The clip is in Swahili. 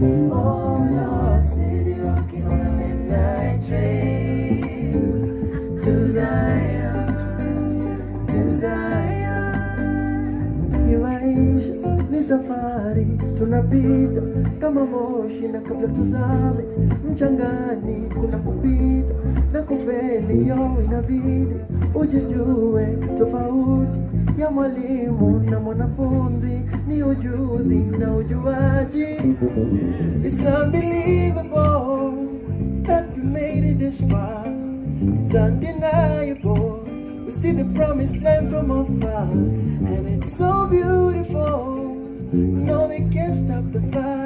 Oh, lost in rocking on a midnight train to Zion, to Zion. Ni maisha, ni safari, tunapita kama moshi na kabla tuzame mchangani kuna kupita na kufeli, yo inabidi ujijue tofauti ya mwalimu na mwanafunzi ni ujuzi na ujuaji. It's unbelievable that we made it this far. It's undeniable. We see the promised land from afar, and it's so beautiful. No, they can't stop the fire.